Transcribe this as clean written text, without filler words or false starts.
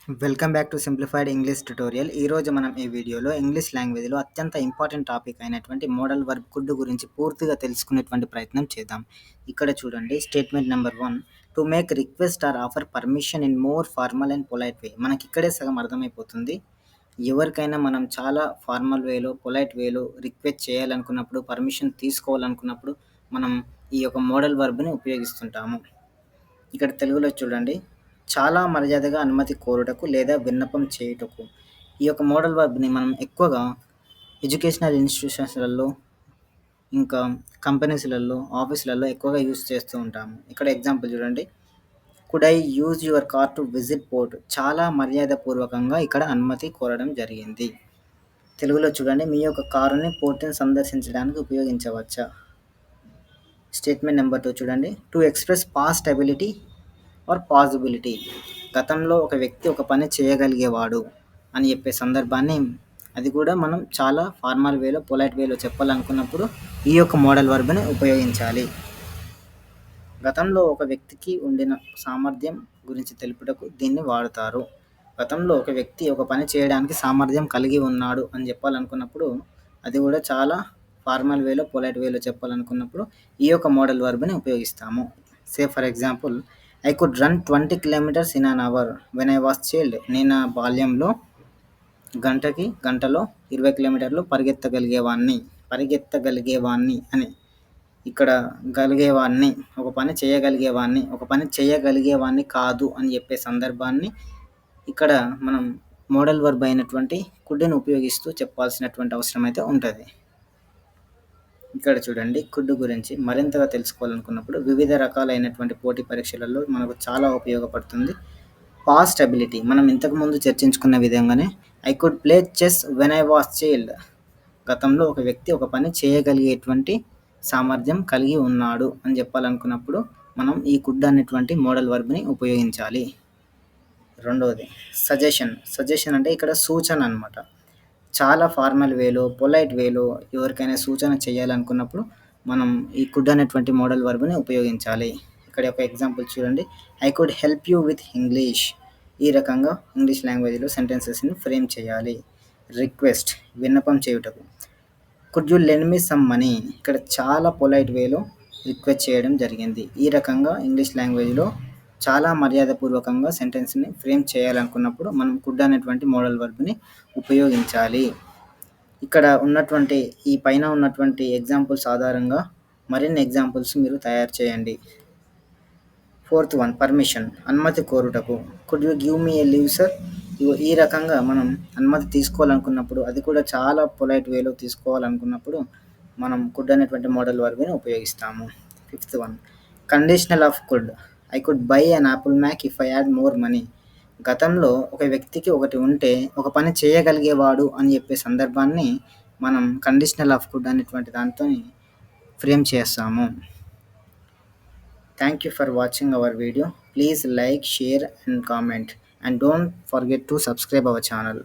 Welcome back to simplified English tutorial. ఈరోజు మనం ఈ వీడియోలో ఇంగ్లీష్ లాంగ్వేజ్లో అత్యంత ఇంపార్టెంట్ టాపిక్ అయినటువంటి మోడల్ వర్బ్ కుడ్ గురించి పూర్తిగా తెలుసుకునేటువంటి ప్రయత్నం చేద్దాం. ఇక్కడ చూడండి, statement number 1, to make request or offer permission in more formal and polite way. మనకి ఇక్కడే సగం అర్థమైపోతుంది. ఎవరికైనా మనం చాలా ఫార్మల్ వేలో, పొలైట్ వేలో రిక్వెస్ట్ చేయాలనుకున్నప్పుడు, పర్మిషన్ తీసుకోవాలనుకున్నప్పుడు మనం ఈ యొక్క మోడల్ వర్బ్ని ఉపయోగిస్తుంటాము. ఇక్కడ తెలుగులో చూడండి, చాలా మర్యాదగా అనుమతి కోరుటకు లేదా విన్నపం చేయుటకు. ఈ యొక్క మోడల్ వర్బ్ని మనం ఎక్కువగా ఎడ్యుకేషనల్ ఇన్స్టిట్యూషన్స్లలో, ఇంకా కంపెనీస్లలో, ఆఫీసులలో ఎక్కువగా యూజ్ చేస్తూ ఉంటాము. ఇక్కడ ఎగ్జాంపుల్ చూడండి, could I use your car to visit port. చాలా మర్యాదపూర్వకంగా ఇక్కడ అనుమతి కోరడం జరిగింది. తెలుగులో చూడండి, మీ యొక్క కారుని పోర్టుని సందర్శించడానికి ఉపయోగించవచ్చా. స్టేట్మెంట్ నెంబర్ 2 చూడండి, to express past ability or possibility. గతంలో ఒక వ్యక్తి ఒక పని చేయగలిగేవాడు అని చెప్పే సందర్భాన్ని, అది కూడా మనం చాలా ఫార్మల్ వేలో, పొలైట్ వేలో చెప్పాలనుకున్నప్పుడు ఈ యొక్క మోడల్ వర్బ్ని ఉపయోగించాలి. గతంలో ఒక వ్యక్తికి ఉండిన సామర్థ్యం గురించి తెలుపుటకు దీన్ని వాడుతారు. గతంలో ఒక వ్యక్తి ఒక పని చేయడానికి సామర్థ్యం కలిగి ఉన్నాడు అని చెప్పాలనుకున్నప్పుడు అది కూడా చాలా ఫార్మల్ వేలో, పొలైట్ వేలో చెప్పాలనుకున్నప్పుడు ఈ యొక్క మోడల్ వర్బ్ని ఉపయోగిస్తాము. Say for example, I could run 20 kilometres in an hour when I was child. నేను నా బాల్యంలో గంటలో 20 కిలోమీటర్లు పరిగెత్తగలిగేవాణ్ణి అని. ఇక్కడ గలిగేవాణ్ణి, ఒక పని చేయగలిగేవాణ్ణి కాదు అని చెప్పే సందర్భాన్ని ఇక్కడ మనం మోడల్ వర్బ్ అయినటువంటి కుడ్ని ఉపయోగిస్తూ చెప్పాల్సినటువంటి అవసరం అయితే ఉంటుంది. ఇక్కడ చూడండి, కుడ్ గురించి మరింతగా తెలుసుకోవాలనుకున్నప్పుడు వివిధ రకాలైనటువంటి పోటీ పరీక్షలలో మనకు చాలా ఉపయోగపడుతుంది. పాస్ట్ అబిలిటీ మనం ఇంతకుముందు చర్చించుకున్న విధంగానే, I could play chess when I was child. గతంలో ఒక వ్యక్తి ఒక పని చేయగలిగేటువంటి సామర్థ్యం కలిగి ఉన్నాడు అని చెప్పాలనుకున్నప్పుడు మనం ఈ కుడ్ అనేటువంటి మోడల్ వర్బ్ని ఉపయోగించాలి. రెండవది సజెషన్ అంటే ఇక్కడ సూచన అనమాట. చాలా ఫార్మల్ వేలో, పొలైట్ వేలో ఎవరికైనా సూచన చేయాలనుకున్నప్పుడు మనం ఈ కుడ్ అనేటువంటి మోడల్ వర్బ్ని ఉపయోగించాలి. ఇక్కడ ఒక ఎగ్జాంపుల్ చూడండి, I could help you with English. ఈ రకంగా ఇంగ్లీష్ లాంగ్వేజ్లో సెంటెన్సెస్ని ఫ్రేమ్ చేయాలి. రిక్వెస్ట్, విన్నపం చేయుటకు. Could you lend me some money. ఇక్కడ చాలా పొలైట్ వేలో రిక్వెస్ట్ చేయడం జరిగింది. ఈ రకంగా ఇంగ్లీష్ లాంగ్వేజ్లో చాలా మర్యాదపూర్వకంగా సెంటెన్స్ని ఫ్రేమ్ చేయాలనుకున్నప్పుడు మనం కుడ్ అనేటువంటి మోడల్ వర్బ్ని ఉపయోగించాలి. ఇక్కడ ఉన్నటువంటి ఈ పైన ఉన్నటువంటి ఎగ్జాంపుల్స్ ఆధారంగా మరిన్ని ఎగ్జాంపుల్స్ మీరు తయారు చేయండి. 4th వన్, పర్మిషన్, అనుమతి కోరుటకు. Could you give me a leave sir. ఈ రకంగా మనం అనుమతి తీసుకోవాలనుకున్నప్పుడు, అది కూడా చాలా పొలైట్ వేలో తీసుకోవాలనుకున్నప్పుడు మనం కుడ్ అనేటువంటి మోడల్ వర్బ్ని ఉపయోగిస్తాము. 5th one, conditional of could. I could buy an Apple Mac if I had more money. గతంలో ఒక వ్యక్తికి ఒకటి ఉంటే ఒక పని చేయగలిగేవాడు అని చెప్పే సందర్భాన్ని మనం కండిషనల్ ఆఫ్ కుడ్ అనేటువంటి దాంతో ఫ్రేమ్ చేస్తాము. Thank you for watching our video. Please like, share and comment, and don't forget to subscribe our channel.